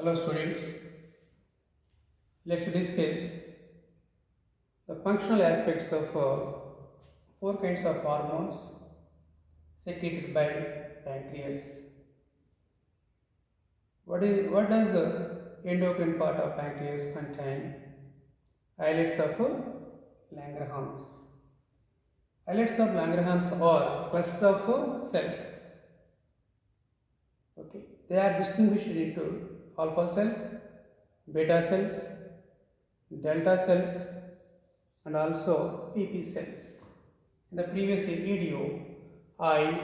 Hello students, let's discuss the functional aspects of four kinds of hormones secreted by pancreas. What does the endocrine part of pancreas contain? Islets of Langerhans. Islets of Langerhans are cluster of cells. Okay, they are distinguished into alpha cells, beta cells, delta cells, and also PP cells. In the previous video, I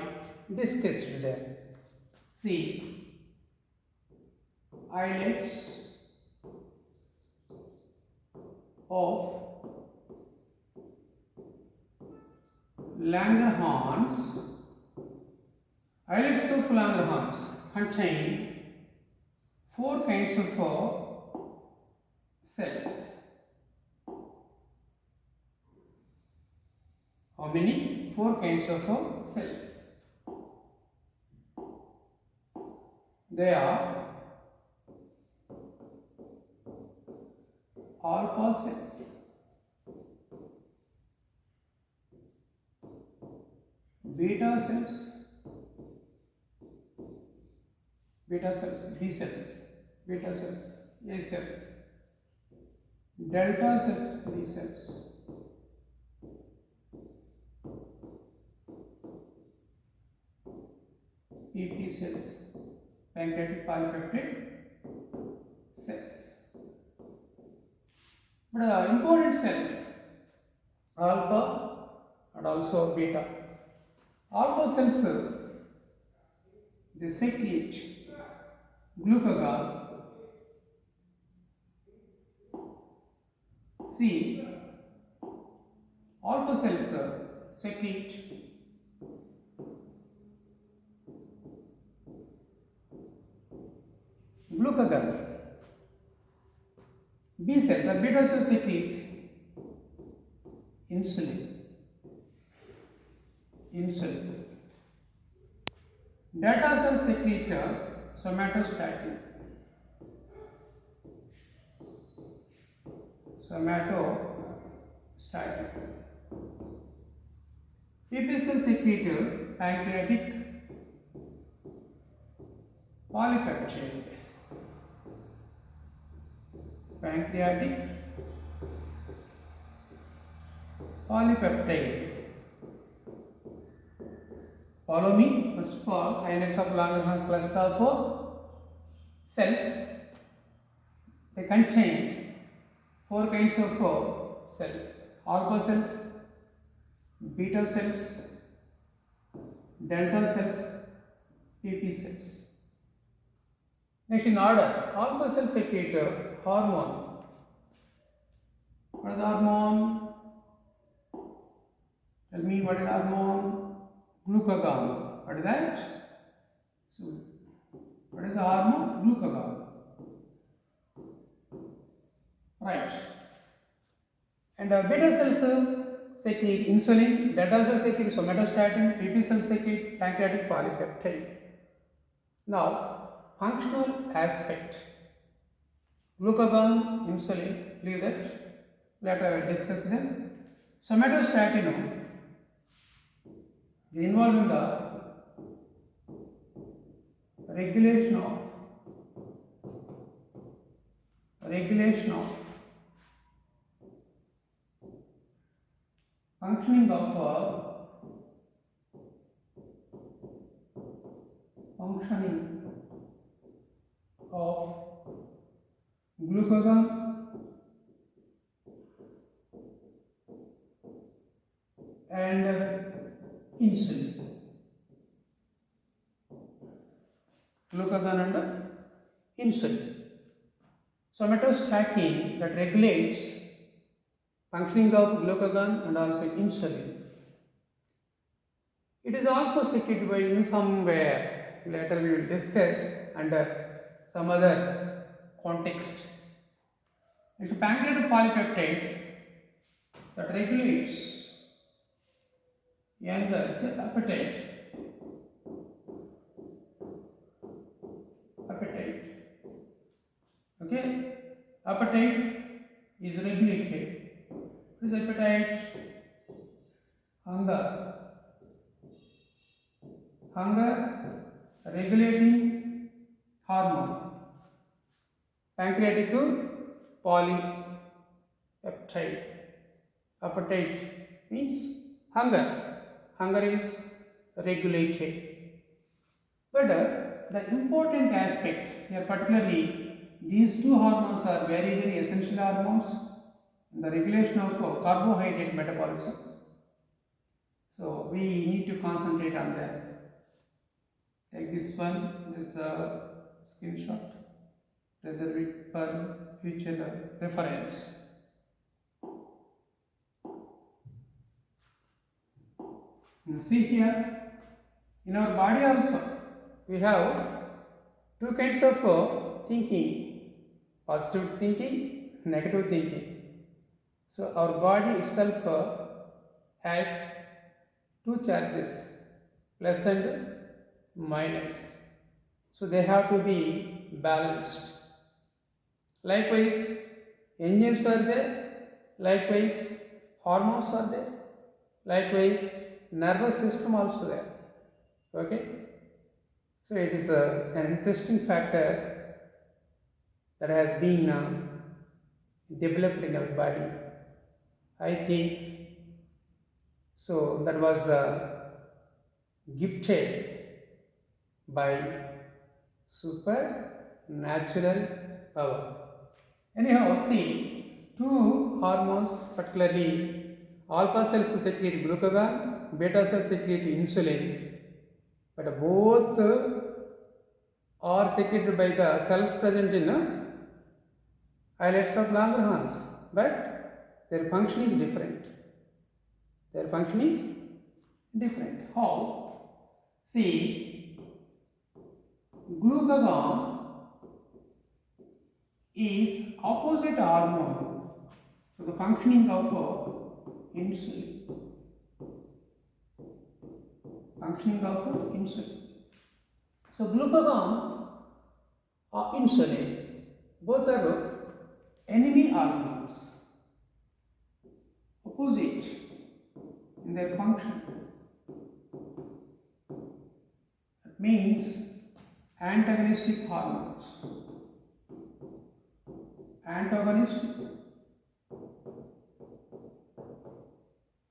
discussed them. See, islets of Langerhans. Islets of Langerhans contain four kinds of cells. How many? Four kinds of cells. They are alpha cells, beta cells, B cells, beta cells, A cells, delta cells, B cells, PP cells, pancreatic polypeptide cells. But important cells, alpha and also beta. Alpha cells, they secrete glucagon. See, alpha cells secrete glucagon. B cells or beta cells secrete insulin. Delta cells secrete somatostatin. PP cells secrete pancreatic polypeptide. Follow me. First of all, islets of Langerhans cluster of cells. They contain four kinds of cells: alpha cells, beta cells, delta cells, PP cells. Next in order, alpha cells secrete hormone. What is the hormone? Tell me what is hormone? Glucagon. What is that? So, what is the hormone? Glucagon. Right. And beta cells secrete insulin, delta cells secrete somatostatin, PP cells secrete pancreatic polypeptide. Now, functional aspect. Glucagon, insulin, leave that. Later I will discuss them. Somatostatin is involved in the regulation of functioning of glucagon and insulin. Glucagon and insulin. Somatostatin that regulates functioning of glucagon and also insulin. It is also secreted by in somewhere. Later we will discuss under some other context. It's a pancreatic polypeptide that regulates appetite. hunger regulating hormone. Pancreatic polypeptide. Appetite means hunger. Hunger is regulated. But the important aspect here, particularly, these two hormones are very essential hormones in the regulation of carbohydrate metabolism. So we need to concentrate on that. Like this one, this screenshot. Reserve it for future reference. You see here, in our body also, we have two kinds of thinking: positive thinking, negative thinking. So our body itself has two charges, plus and minus. So they have to be balanced. Likewise, enzymes are there, likewise, hormones are there, likewise, nervous system also there. Okay? So it is an interesting factor that has been developed in our body. I think so. That was gifted by supernatural power. Anyhow, see, two hormones, particularly alpha cells secrete glucagon, beta cells secrete insulin, but both are secreted by the cells present in islets of Langerhans, but their function is different. Their function is different. How? See, glucagon is opposite hormone to the functioning of insulin. Functioning of insulin. So glucagon or insulin, both are enemy hormones, opposite in their function. That means antagonistic hormones. Antagonistic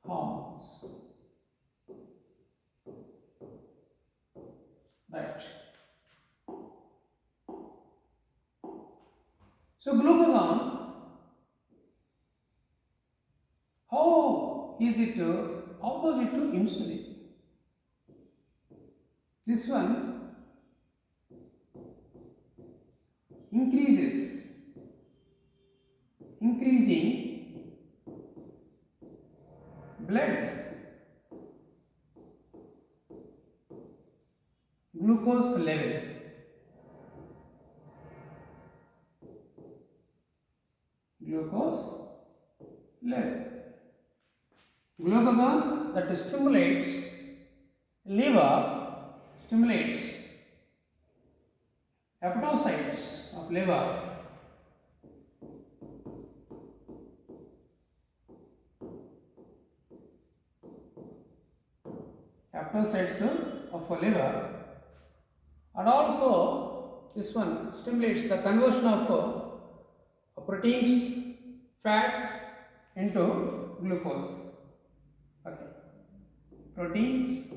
hormones. Right. So glucagon, how is it opposite to insulin? This one increasing blood glucose level. Glucose level. Glucagon that stimulates liver, stimulates hepatocytes of liver. Hepatocytes of a liver, and also this one stimulates the conversion of proteins, fats into glucose. Okay. Proteins,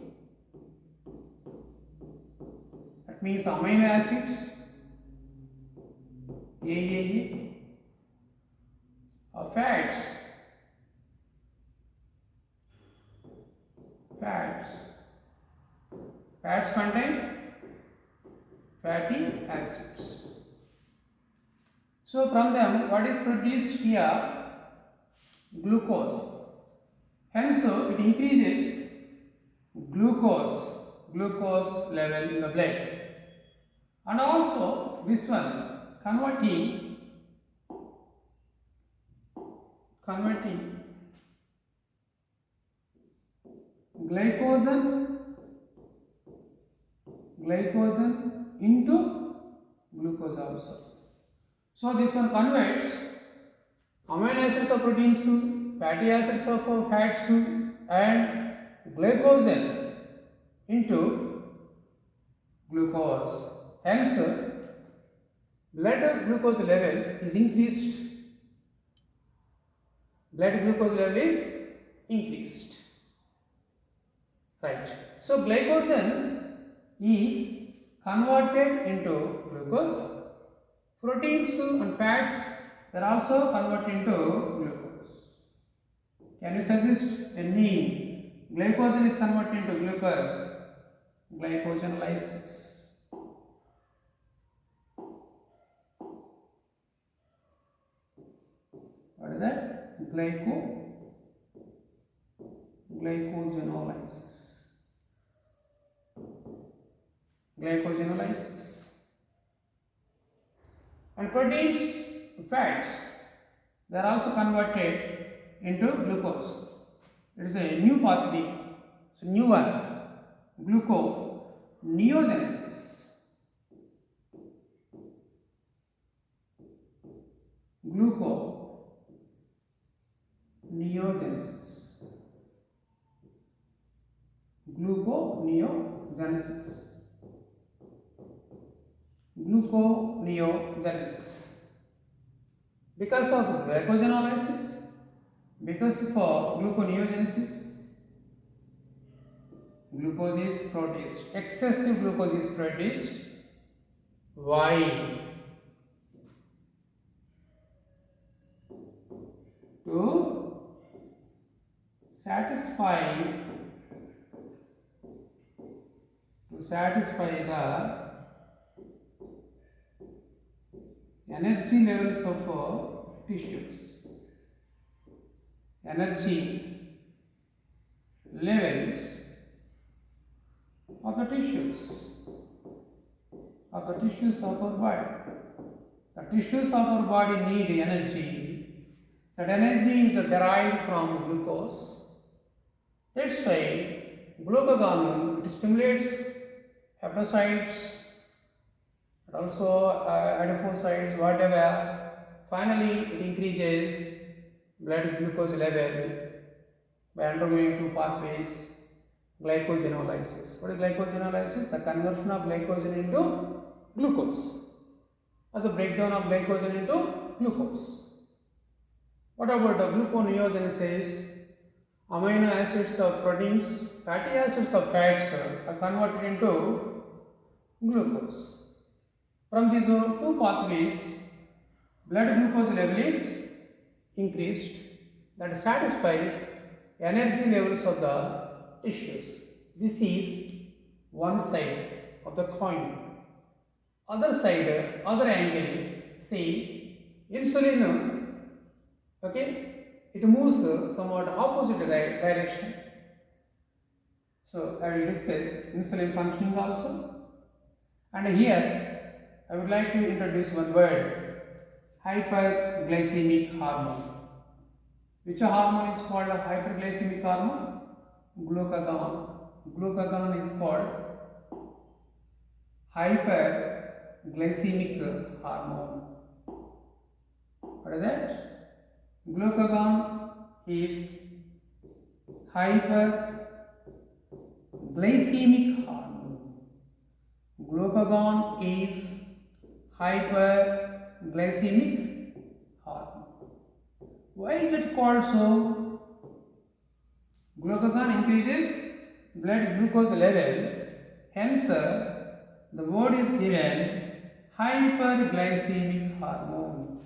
that means amino acids, AAA, or fats. Fats contain fatty acids. So from them, what is produced here? Glucose. Hence, it increases glucose level in the blood. And also this one converting glycogen into glucose also. So this one converts amino acids of proteins to fatty acids of fats to and glycogen into glucose. Hence, blood glucose level is increased. Blood glucose level is increased. Right. So glycogen is converted into glucose. Proteins and fats are also converted into glucose. Can you suggest a name? Glycogen is converted into glucose. Glycogenolysis. What is that? Glycogenolysis. Glycogenolysis. And proteins, fats, they are also converted into glucose. It is a new pathway. So new one, gluconeogenesis. Gluconeogenesis. Gluconeogenesis. Gluconeogenesis. Because of glycogenolysis, because for gluconeogenesis, glucose is produced. Excessive glucose is produced. Why? To satisfy the energy levels of tissues. Energy levels of the tissues of our body. The tissues of our body need energy. That energy is derived from glucose. That's why glucagon, it stimulates hepatocytes and also adipocytes, whatever. Finally, it increases blood glucose level by undergoing two pathways, glycogenolysis. What is glycogenolysis? The conversion of glycogen into glucose, or the breakdown of glycogen into glucose. What about the gluconeogenesis? Amino acids of proteins, fatty acids of fats are converted into glucose. From these two pathways, blood glucose level is increased. That satisfies energy levels of the tissues. This is one side of the coin. Other side, other angle, see, insulin, okay, it moves somewhat opposite direction. So I will discuss insulin functioning also. And here I would like to introduce one word, hyperglycemic hormone. Which hormone is called a hyperglycemic hormone? Glucagon. Glucagon is called hyperglycemic hormone. What is that? Glucagon is hyperglycemic hormone. Glucagon is hyperglycemic hormone. Why is it called so? Glucagon increases blood glucose level, hence the word is given hyperglycemic hormone.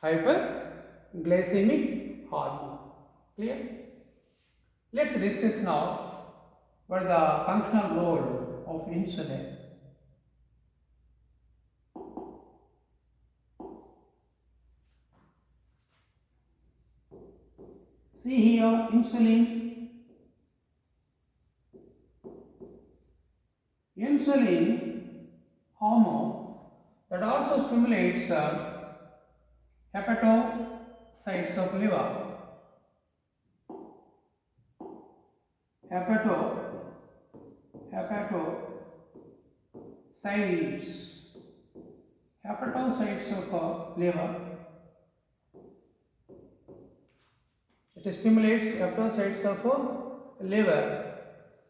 Hyperglycemic hormone. Clear? Let's discuss now what is the functional role of insulin. See here, insulin hormone that also stimulates hepatocytes of liver. Hepatocytes of liver. It stimulates hepatocytes of liver.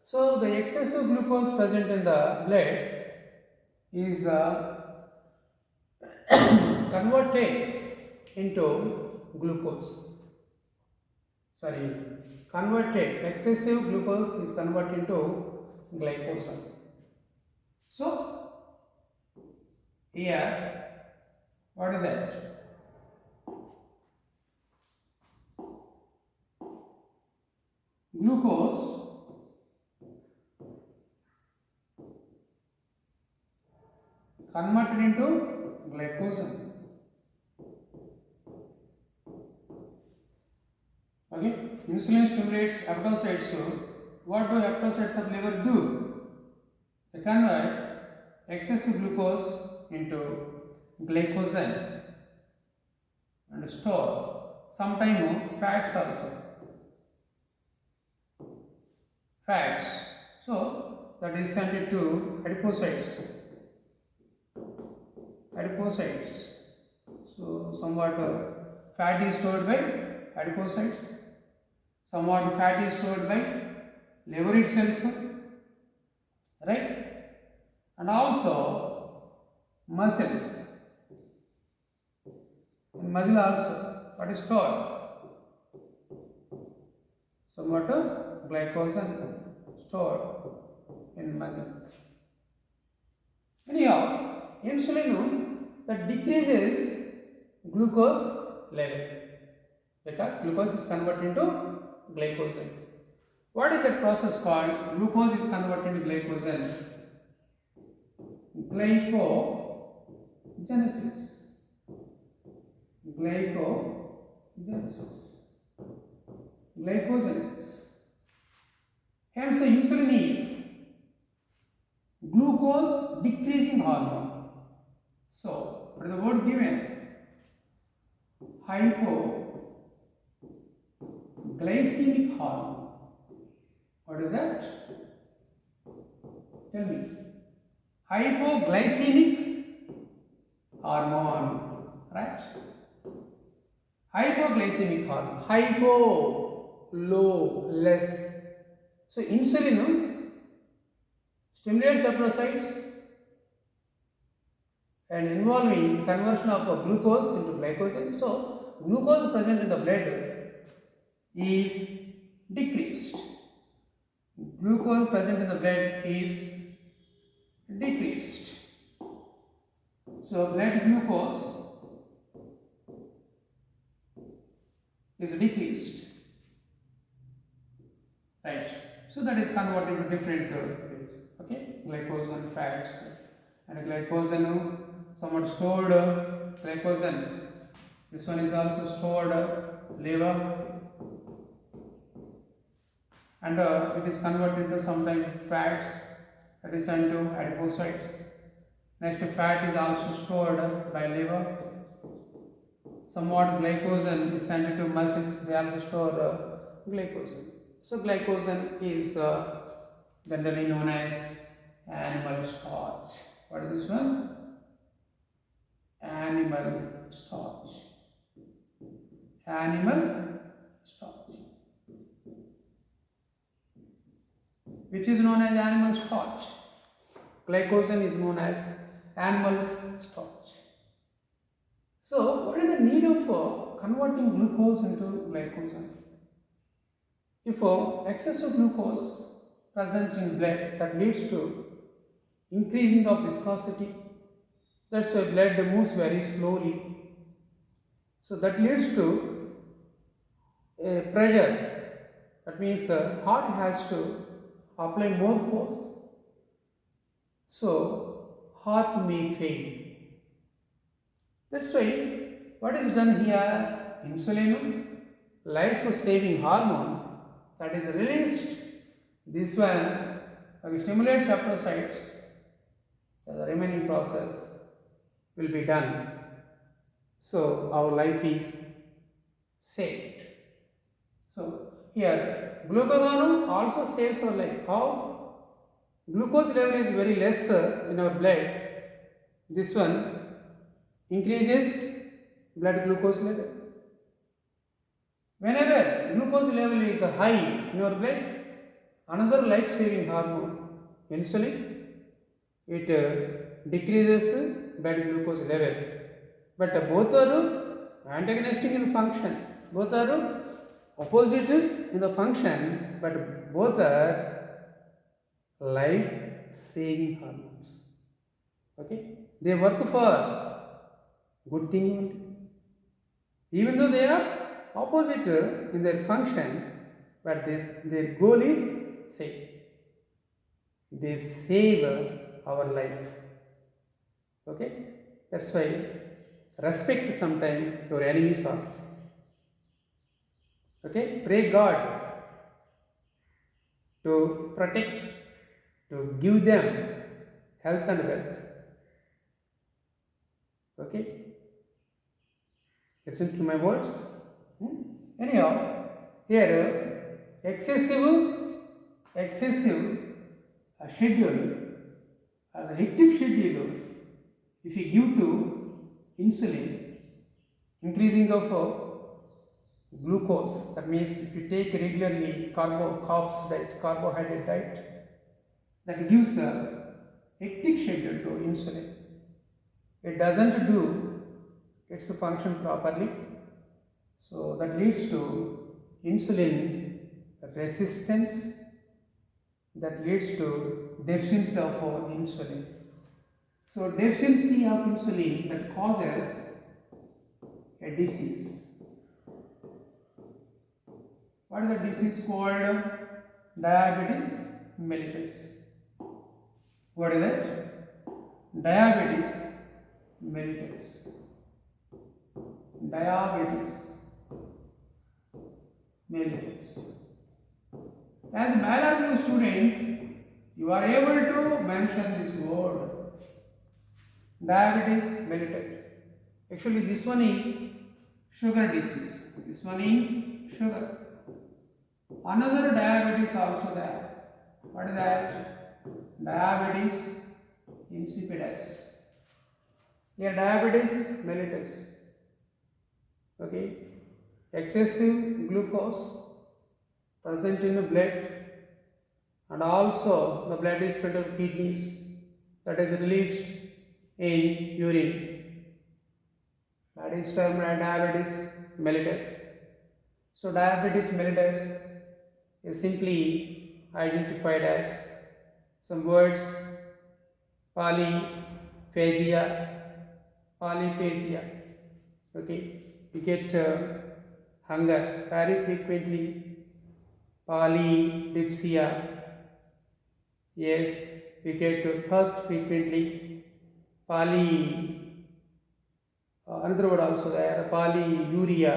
So the excessive glucose present in the blood is converted into glucose. Sorry, converted. Excessive glucose is converted into glycogen. So here, what is that? Glucose converted into glycogen. Okay, insulin stimulates hepatocytes. So, what do hepatocytes of liver do? They convert excessive glucose into glycogen and store. Sometimes fats also. Fats. So, that is sent to adipocytes. Adipocytes. So, somewhat fat is stored by adipocytes. Somewhat fat is stored by liver itself, right? And also muscles. In muscle also, what is stored? Somewhat glycogen stored in muscle. Anyhow, insulin that decreases glucose level because glucose is converted into glycogen. What is that process called? Glucose is converted into glycogen. Glycogenesis. Glycogenesis. Glycogenesis. Hence, insulin is glucose decreasing hormone. So, what is the word given? Hypoglycemic hormone. What is that? Tell me. Hypoglycemic hormone, right? Hypoglycemic hormone. Hypo, low, less. So, insulin stimulates hepatocytes and involving conversion of glucose into glycogen. So, glucose present in the blood is decreased. Glucose present in the blood is decreased. So, blood glucose is decreased, right? So, that is converted to different ways. Okay, glycogen, fats, and glycogen somewhat stored glycogen. This one is also stored liver, and it is converted to sometimes fats that is sent to adipocytes. Next, fat is also stored by liver. Somewhat glycogen is sent to muscles. They also store glycogen. So glycogen is generally known as animal starch. What is this one? Animal starch. Animal starch, which is known as animal starch. Glycogen is known as animal starch. So, what is the need of converting glucose into glycogen? If excessive glucose present in blood, that leads to increasing of viscosity. That's why blood moves very slowly. So that leads to a pressure. That means heart has to apply more force. So heart may fail. That's why what is done here? Insulin, life-saving hormone, that is released. This one stimulates hepatocytes. The remaining process will be done. So our life is saved. So here glucagon also saves our life. How? Glucose level is very less in our blood. This one increases blood glucose level. Whenever glucose level is high in our blood, Another life-saving hormone, insulin, it decreases blood glucose level. But both are antagonistic in function. Both are opposite in the function, but both are life-saving hormones. Okay, they work for good thing only. Even though they are opposite in their function, but their goal is same. They save our life. Okay, that's why respect sometime your enemies also. Okay, pray God to protect, to give them health and wealth. Okay, listen to my words. Anyhow, here excessive schedule, as a hectic schedule, if you give to insulin, increasing of glucose, that means if you take regularly carbs diet, carbohydrate diet, that gives a hectic schedule to insulin. It doesn't do its function properly, so that leads to insulin resistance, that leads to deficiency of insulin. So deficiency of insulin that causes a disease. What is the disease called? Diabetes mellitus. What is it? Diabetes mellitus. Diabetes mellitus. As a biological student, you are able to mention this word. Diabetes mellitus. Actually, this one is sugar disease. This one is sugar. Another diabetes also there. What is that? Diabetes insipidus. Here, diabetes mellitus. Okay, excessive glucose present in the blood, and also the blood is filled with kidneys, that is released in urine. That is termed diabetes mellitus. So diabetes mellitus is simply identified as some words: polyphagia. Okay, you get hunger very frequently. Polydipsia. Yes, we get thirst frequently. Another word also there, polyuria.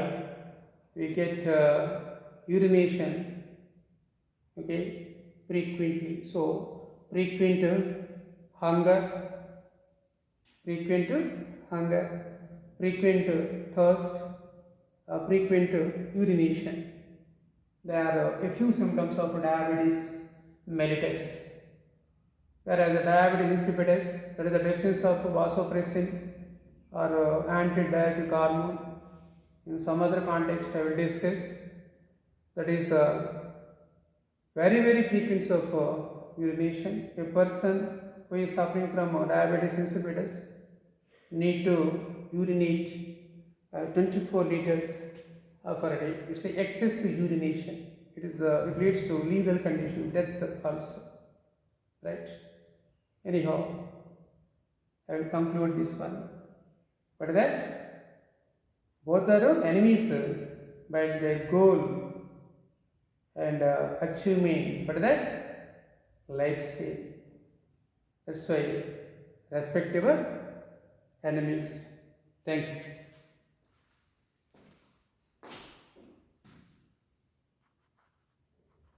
We get urination. Okay, frequently. So frequent hunger, frequent thirst, frequent urination. There are a few symptoms of diabetes mellitus. Whereas the diabetes insipidus, that is the deficiency of vasopressin or antidiuretic hormone. In some other context, I will discuss. That is very frequency of urination. A person who is suffering from diabetes insipidus need to urinate 24 liters for a day. It's a excessive urination. It leads to lethal condition, death also. Right? Anyhow, I will conclude this one. But that both are enemies, but their goal and achievement, but that lifestyle. That's why respect your enemies. Thank you.